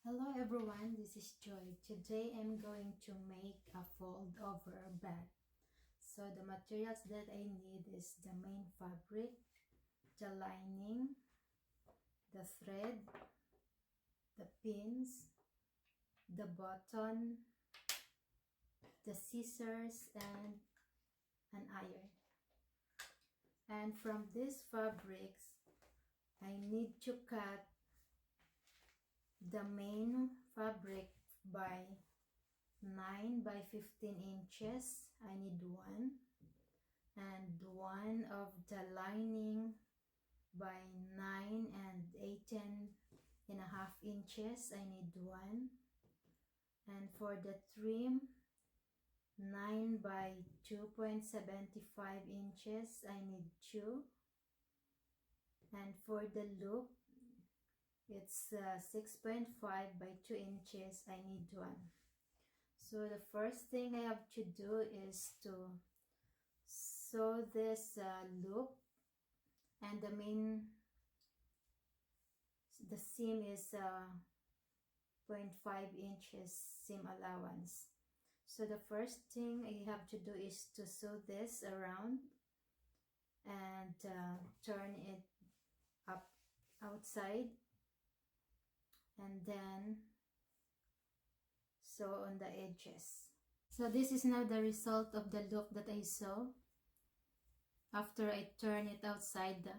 Hello everyone, this is Joy. Today I'm going to make a fold-over bag. So the materials that I need is the main fabric, the lining, the thread, the pins, the button, the scissors, and an iron. And from these fabrics, I need to cut the main fabric by 9 by 15 inches. I need one, and one of the lining by 9 and 18.5 inches. I need one, and for the trim 9 by 2.75 inches. I need two, and for the loop it's 6.5 by 2 inches. I need one. So the first thing I have to do is to sew this loop, and the seam is 0.5 inches seam allowance. So the first thing I have to do is to sew this around and turn it up outside, and then sew on the edges. So this is now the result of the loop that I sew after I turn it outside.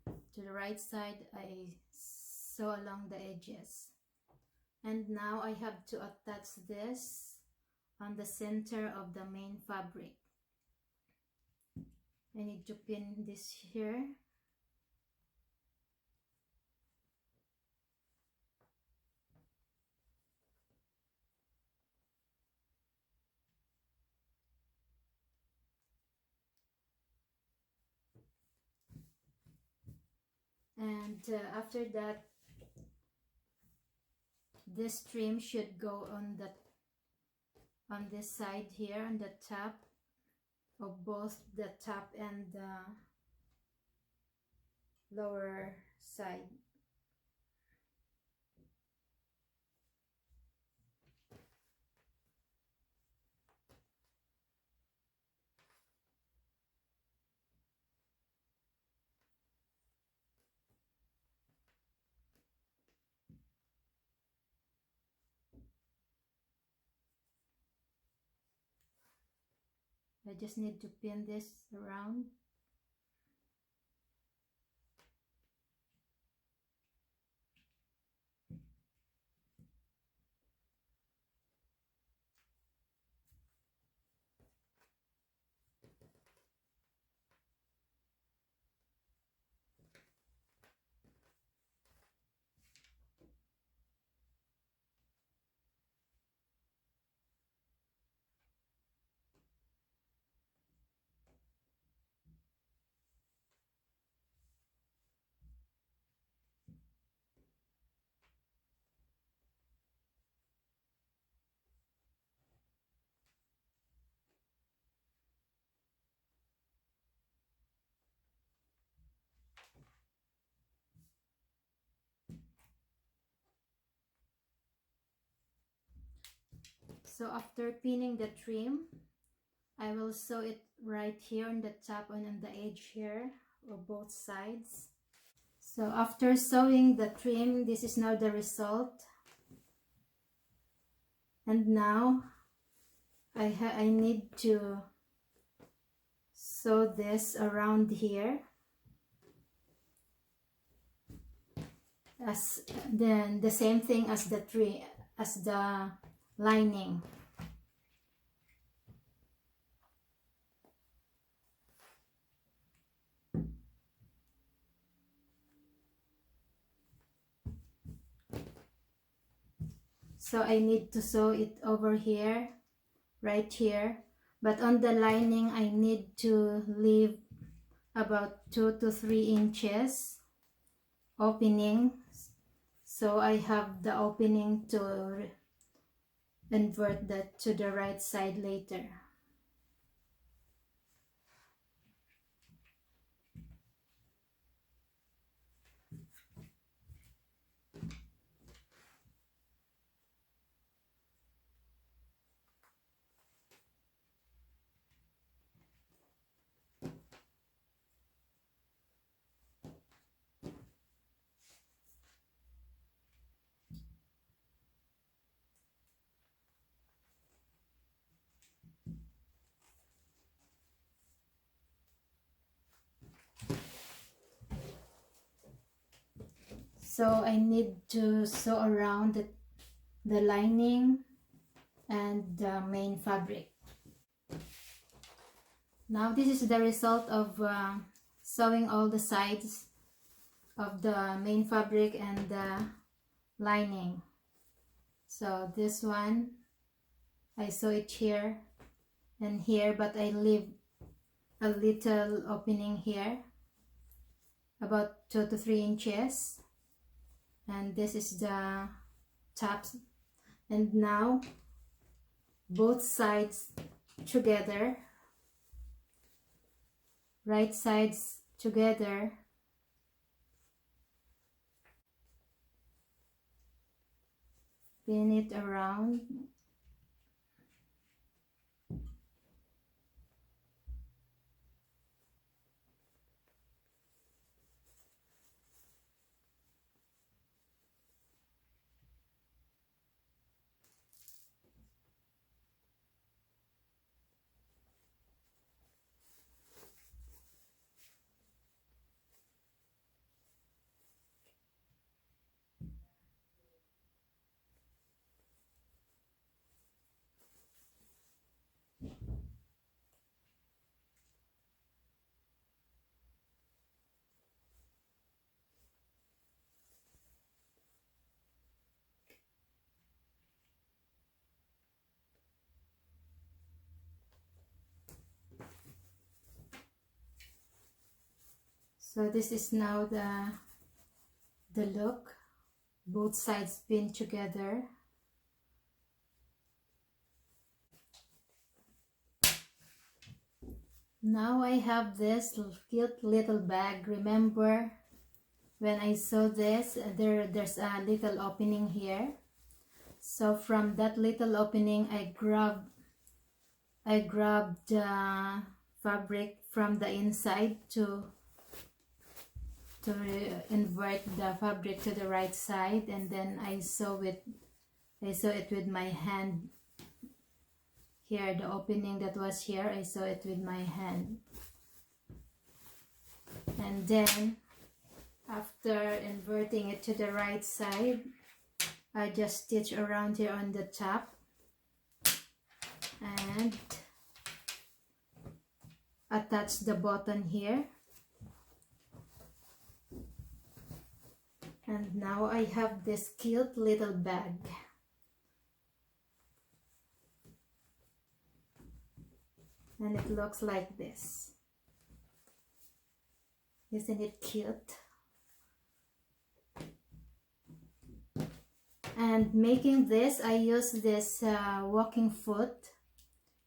To the right side, I sew along the edges, and now I have to attach this on the center of the main fabric. I need to pin this here, and after that this trim should go on this side here, on the top of both the top and the lower side. I just need to pin this around. So after pinning the trim, I will sew it right here on the top and on the edge here of both sides. So after sewing the trim, this is now the result. And now I need to sew this around here, as then the same thing as the lining. So I need to sew it over here, right here, but on the lining I need to leave about 2 to 3 inches opening, so I have the opening to invert that to the right side later. So I need to sew around the lining and the main fabric. Now this is the result of sewing all the sides of the main fabric and the lining. So this one, I sew it here and here, but I leave a little opening here, about 2 to 3 inches. And this is the top. And now both sides together, right sides together, pin it around. So this is now the look, both sides pinned together. Now I have this cute little bag. Remember when I sewed this, there's a little opening here. So from that little opening, I grabbed the fabric from the inside to invert the fabric to the right side, and then I sew it with my hand. Here, the opening that was here, I sew it with my hand. And then after inverting it to the right side, I just stitch around here on the top and attach the button here. And now I have this cute little bag. And it looks like this. Isn't it cute? And making this, I use this walking foot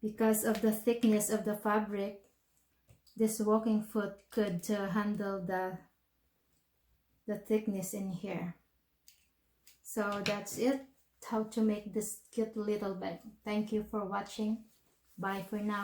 because of the thickness of the fabric. This walking foot could handle the thickness in here. So that's it, how to make this cute little bag. Thank you for watching. Bye for now.